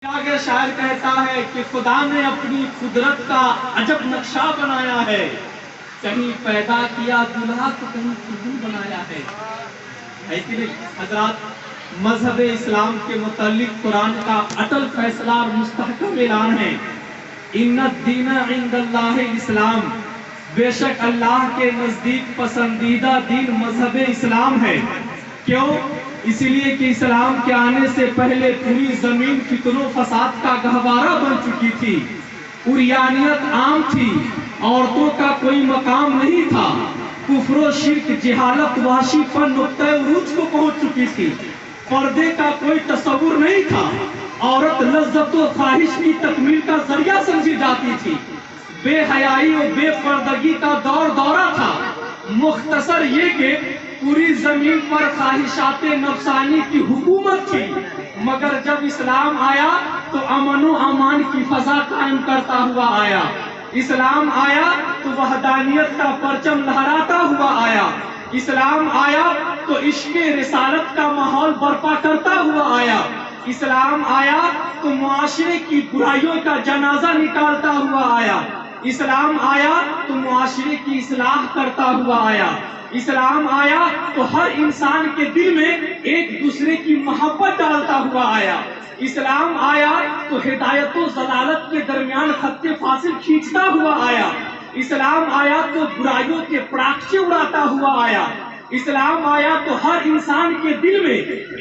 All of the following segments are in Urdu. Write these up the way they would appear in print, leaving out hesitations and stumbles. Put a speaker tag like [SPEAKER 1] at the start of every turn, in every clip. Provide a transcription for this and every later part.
[SPEAKER 1] آگے شاعر کہتا ہے کہ خدا نے اپنی قدرت کا عجب نقشہ بنایا ہے، کہیں پیدا کیا دلہا تو کہیں خود بنایا ہے کہ نہیں حضرات؟ مذہب اسلام کے متعلق قرآن کا اٹل فیصلہ اور مستحکم اعلان ہے، ان الدین عند اللہ اسلام، بے شک اللہ کے نزدیک پسندیدہ دین مذہب اسلام ہے۔ کیوں؟ اس لیے کہ اسلام کے آنے سے پہلے پوری زمین فتن و فساد کا گہوارہ بن چکی تھی، عریانیت عام تھی، عورتوں کا کوئی مقام نہیں تھا، کفر و شرک جہالت وحشی پن نقطہ عروج کو پہنچ چکی تھی، پردے کا کوئی تصور نہیں تھا، عورت لذت و خواہش کی تکمیل کا ذریعہ سمجھی جاتی تھی، بے حیائی و بے پردگی کا دورہ تھا۔ مختصر یہ کہ پوری زمین پر خواہشات نفسانی کی حکومت تھی، مگر جب اسلام آیا تو امن و امان کی فضا قائم کرتا ہوا آیا، اسلام آیا تو وحدانیت کا پرچم لہراتا ہوا آیا، اسلام آیا تو عشق رسالت کا ماحول برپا کرتا ہوا آیا، اسلام آیا تو معاشرے کی برائیوں کا جنازہ نکالتا ہوا آیا، اسلام آیا تو معاشرے کی اصلاح کرتا ہوا آیا، اسلام آیا تو ہر انسان کے دل میں ایک دوسرے کی محبت ڈالتا ہوا آیا، اسلام آیا تو ہدایت و ضلالت کے درمیان خط فاصل کھینچتا ہوا آیا، اسلام آیا تو برائیوں کے پراکشے اڑاتا ہوا آیا، اسلام آیا تو ہر انسان کے دل میں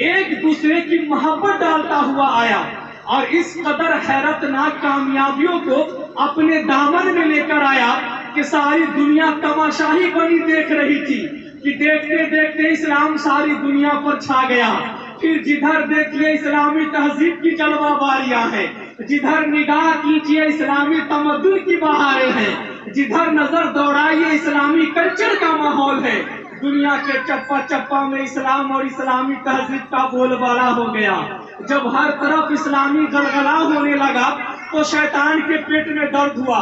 [SPEAKER 1] ایک دوسرے کی محبت ڈالتا ہوا آیا، اور اس قدر حیرت ناک کامیابیوں کو اپنے دامن میں لے کر آیا کہ ساری دنیا تماشائی بنی دیکھ رہی تھی کہ دیکھتے دیکھتے اسلام ساری دنیا پر چھا گیا۔ پھر جدھر دیکھیے اسلامی تہذیب کی جلوہ باریاں ہیں، جدھر نگاہ کیجیے اسلامی تمدن کی بہاریں ہیں، جدھر نظر دوڑائیے اسلامی کلچر کا ماحول ہے۔ دنیا کے چپا چپا میں اسلام اور اسلامی تہذیب کا بول بالا ہو گیا۔ جب ہر طرف اسلامی غلغلہ ہونے لگا تو شیطان کے پیٹ میں درد ہوا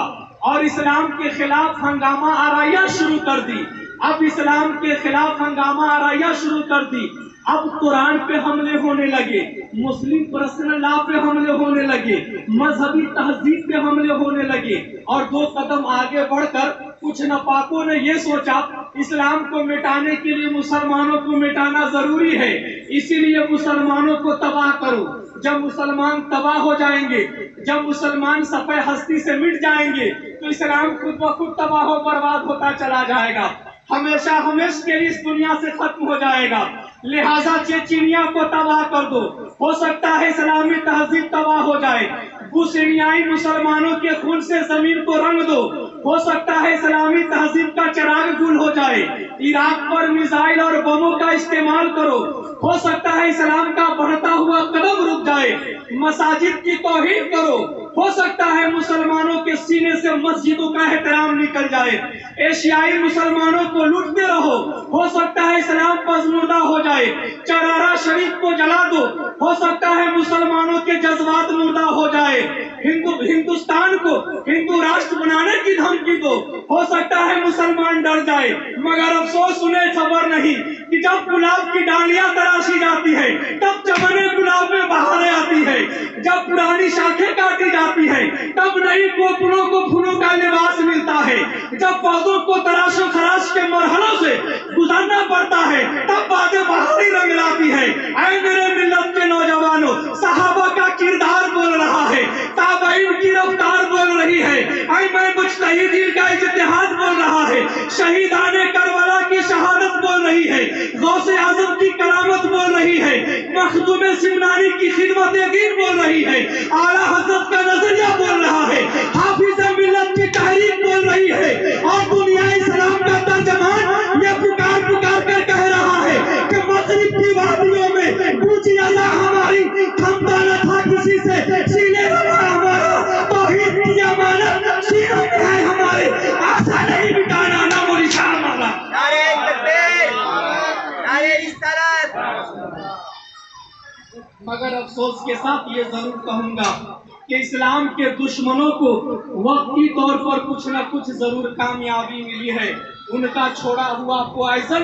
[SPEAKER 1] اور اسلام کے خلاف ہنگامہ آرائیاں شروع کر دی۔ اب اسلام کے خلاف ہنگامہ آرائیاں شروع کر دی، اب قرآن پہ حملے ہونے لگے، مسلم پرسنل لا پہ حملے ہونے لگے، مذہبی تہذیب پہ حملے ہونے لگے، اور دو قدم آگے بڑھ کر کچھ ناپاکوں نے یہ سوچا اسلام کو مٹانے کے لیے مسلمانوں کو مٹانا ضروری ہے، اسی لیے مسلمانوں کو تباہ کرو۔ جب مسلمان تباہ ہو جائیں گے، جب مسلمان صفحہ ہستی سے مٹ جائیں گے تو اسلام خود بخود تباہ و برباد ہوتا چلا جائے گا، ہمیشہ ہمیشہ کے لیے اس دنیا سے ختم ہو جائے گا۔ لہٰذا چیچینیا کو تباہ کر دو، ہو سکتا ہے اسلامی تہذیب تباہ ہو جائے، بوسنیائی مسلمانوں کے خون سے زمین کو رنگ دو، ہو سکتا ہے اسلامی تہذیب کا چراغ گل ہو جائے، عراق پر میزائل اور بموں کا استعمال کرو، ہو سکتا ہے اسلام کا بڑھتا ہوا قدم رک جائے، مساجد کی توہین کرو، ہو سکتا ہے مسلمانوں کے سینے سے مسجدوں کا احترام نکل جائے، ایشیائی مسلمانوں کو لوٹتے رہو، ہو سکتا ہے اسلام پسماندہ ہو جائے، چرارا شریف کو جلا دو، ہو سکتا ہے مسلمانوں کے جذبات مردہ ہو جائے، ہندوستان کو ہندو راشٹر بنانے کی دھمکی دو، ہو سکتا ہے مسلمان ڈر جائے، مگر افسوس انہیں خبر نہیں کہ جب گلاب کی ڈالیاں تراشی جاتی ہے تب چمن گلاب میں بہاریں آتی ہے، جب پرانی شاخیں کاٹی جاتی ہے تب نئی کوپلوں کو پھولوں کا لباس ملتا ہے، جب پودوں کو تراش و خراش کے مرحلوں سے گزرنا پڑتا ہے تب باتیں بہاری رنگ لاتی ہے۔ اے میرے ملت کے نوجوانوں، صحابہ کا کردار بول رہا ہے، تابعین کی رفتار بول رہی ہے، اے میں مجتہدین کا اجتہاد بول رہا ہے، شہیدان کربلا کی شہادت بول رہی ہے، غوث اعظم کی کرامت بول رہی ہے، مخدوم سمنانی کی خدمت دین بول رہی ہے، اعلیٰ حضرت کا نظریہ بول رہا ہے، حافظ ملت کی تحریک بول رہی ہے، اور دنیا اسلام کا ترجمان یہ پکار کر کہہ رہا ہے کہ مغرب کی وادیوں میں اونچی اللہ ہماری، تھمتا نہ تھا کسی سے سینے لگا ہمارا، توحید کی امانت سینوں میں ہے ہمارے، آسا نہیں مٹانا نہ وہ نشان مانا۔
[SPEAKER 2] نعرہ تکبیر، نعرہ رسالت۔
[SPEAKER 1] مگر افسوس کے ساتھ یہ ضرور کہوں گا کہ اسلام کے دشمنوں کو وقتی طور پر کچھ نہ کچھ ضرور کامیابی ملی ہے، ان کا چھوڑا ہوا پوائزن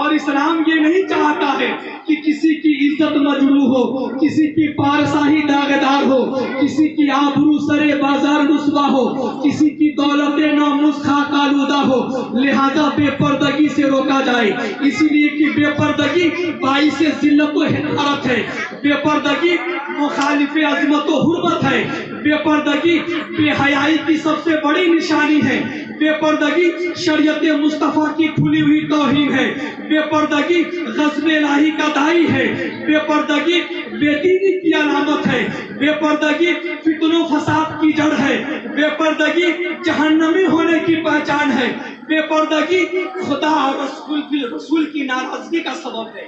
[SPEAKER 1] اور اسلام یہ نہیں چاہتا ہے کہ کسی کی عزت مجروح ہو، کسی کی پارسائی داغدار ہو، کسی کی آبرو سرے بازار رسوا ہو، کسی کی دولت ناموس خاک آلودہ ہو، لہذا بے پردگی سے روکا جائے، اسی لیے کہ بے پردگی باعث ذلت و حقارت ہے، بے پردگی مخالف عظمت و حرمت ہے، بے پردگی بے حیائی کی سب سے بڑی نشانی ہے، بے پردگی شریعت مصطفیٰ کی کھلی ہوئی توہین ہے، بے پردگی غضب الہی کا داعی ہے، بے پردگی بے دینی کی علامت ہے، بے پردگی فتن و فساد کی جڑ ہے، بے پردگی جہنمی ہونے کی پہچان ہے، بے پردگی خدا اور رسول کی ناراضگی کا سبب ہے۔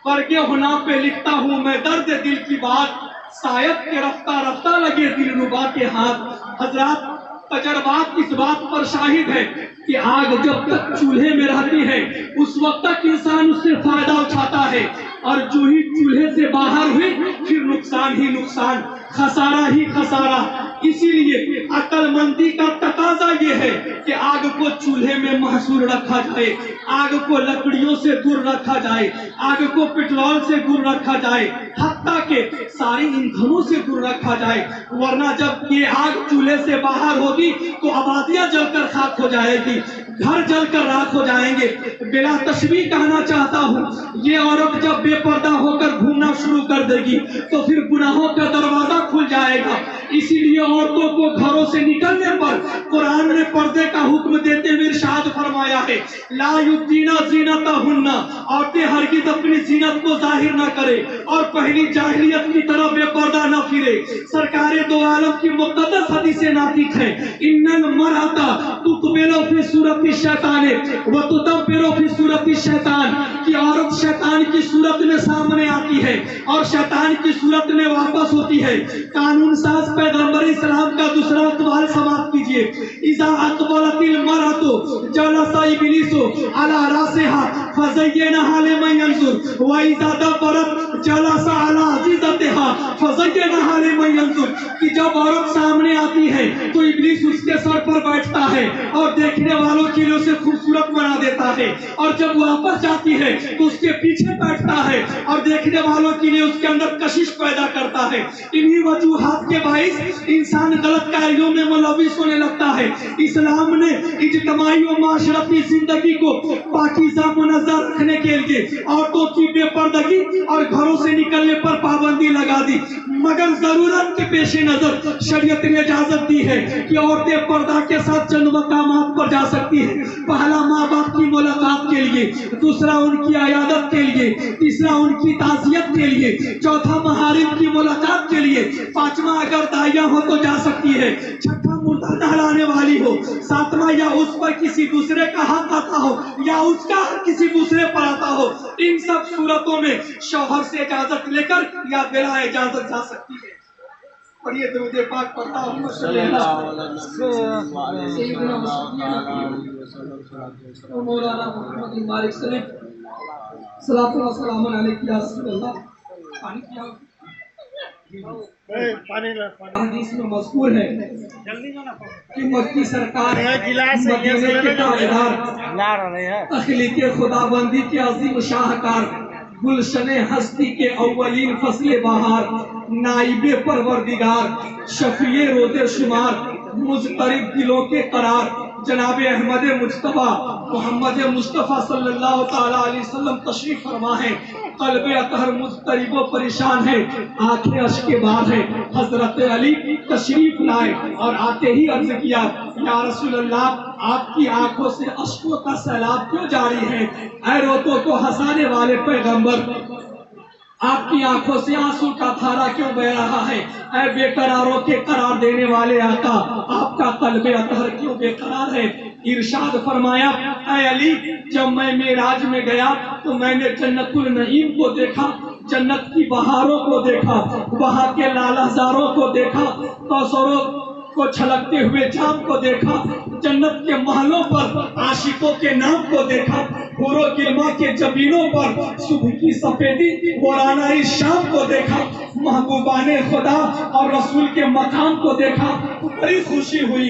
[SPEAKER 1] برگِ ہنا پہ لکھتا ہوں میں درد دل کی بات، شاید کہ رفتہ رفتہ لگے دل ربا کے ہاتھ۔ حضرات، تجربات اس بات پر شاہد ہے کہ آگ جب تک چولہے میں رہتی ہے اس وقت تک انسان اس سے فائدہ اٹھاتا ہے، اور جو ہی چولہے سے باہر ہوئی پھر نقصان ہی نقصان، خسارہ ہی خسارہ۔ اسی لیے عقل مندی کا تقاضا یہ ہے کہ آگ کو چولہے میں محصور رکھا جائے، آگ کو لکڑیوں سے دور رکھا جائے، آگ کو پیٹرول سے دور رکھا جائے، حتیٰ کہ ساری ایندھنوں سے دور رکھا جائے، ورنہ جب یہ آگ چولہے سے باہر ہوگی تو آبادیاں جل کر خاک ہو جائے گی، گھر جل کر راکھ ہو جائیں گے۔ بلا تشبیہ کہنا چاہتا ہوں، یہ عورت جب بے پردہ ہو کر گھومنا شروع کر دے گی تو پھر گناہوں کا دروازہ کھل جائے گا۔ اسی لیے عورتوں کو گھروں سے نکلنے پر قرآن نے پردے کا حکم دیتے ہوئے ارشاد فرمایا ہے، لا یبدین زینتہن، عورتیں ہرگز اپنی زینت کو ظاہر نہ کرے اور پہلی جاہلیت کی طرف بے پردہ نہ پھرے۔ سرکار دو عالم کی مقدس حدیث ناطق ہے، ان المرأۃ تقبل فی صورت الشیطان وتدبر فی صورت الشیطان، کہ عورت شیطان کی صورت میں سامنے آتی ہے اور شیطان کی صورت میں واپس ہوتی ہے۔ قانون ساز پیغمبر اسلام کا دوسرا اقوال سماعت کیجئے، اذا اقبلت المرأۃ جلس ابلیس علی راسها فزینها لمن ينظر واذا دبرت جلس علی عزیزتها فزینها لمن ينظر، کہ جب عورت سامنے آتی ہے تو ابلیس اس کے سر پر بیٹھتا ہے اور دیکھنے والوں کے لیے اسے خوبصورت بنا دیتا ہے، اور جب واپس جاتی ہے تو اس کے پیچھے بیٹھتا ہے اور دیکھنے والوں کے لیے اس کے اندر کشش پیدا کرتا ہے۔ انہی وجوہات کے باعث انسان غلط کاریوں میں ملوث ہونے لگتا ہے۔ اسلام نے اجتماعی و معاشرتی زندگی کو پاکیزہ منظر رکھنے کے لیے عورتوں کی بے پردگی اور گھروں سے نکلنے پر پابندی لگا دی، مگر ضرورت کے پیش نظر شریعت نے اجازت دی ہے کہ عورتیں پردہ کے ساتھ چند مقامات پر جا سکتی ہیں۔ پہلا ماں باپ کی ملاقات کے لیے، دوسرا ان کی عیادت کے لیے، تیسرا ان کی تعزیت کے لیے، چوتھا محارم کی ملاقات کے لیے، پانچواں اگر داعیہ ہو تو جا سکتی ہے، چھٹا مردہ نہلانے والی ہو، ساتواں یا اس پر کسی دوسرے کا حق آتا ہو یا اس کا حق کسی دوسرے پر آتا ہو، ان سب صورتوں میں شوہر سے اجازت لے کر یا بلا اجازت جا سکتی ہے۔ اور یہ درود پاک پڑھتا ہوں مولانا محمد مالک صلی صلاۃ و سلام علیک یا رسول اللہ۔ پانی پیا، حدیث میں مذکور ہے کہ مکی سرکار مدینے کے تاجدار، تخلیق خدا بندی کے عظیم شاہکار، گلشن ہستی کے اولین فصل بہار، نائب پروردگار، شفیع روز شمار، مضطرب دلوں کے قرار، جناب احمد مجتبیٰ محمد مصطفیٰ صلی اللہ تعالیٰ علیہ وسلم تشریف فرما ہے۔ قلب اطہر مضطرب و پریشان ہے، آنکھیں اشک بار ہے۔ حضرت علی تشریف لائے اور آتے ہی عرض کیا، یا رسول اللہ، آپ کی آنکھوں سے اشکوں کا سیلاب کیوں جاری ہے؟ اے روتوں کو ہنسانے والے پیغمبر، آپ کی آنکھوں سے آنسو کا دھارا کیوں بہ رہا ہے؟ اے بے قراروں کے قرار دینے والے آقا، آپ کا قلب اطہر کیوں بے قرار ہے؟ ارشاد فرمایا، اے علی، جب میں معراج میں گیا تو میں نے جنت النعیم کو دیکھا، جنت کی بہاروں کو دیکھا، وہاں کے لالہزاروں کو دیکھا، کوثروں کو چھلکتے ہوئے جام کو دیکھا، جنت کے محلوں پر عاشقوں کے نام کو دیکھا، حور و گلما کے جبینوں پر صبح کی سفیدی ورانائی شام کو دیکھا، محبوبان خدا اور رسول کے مقام کو دیکھا، بڑی خوشی ہوئی،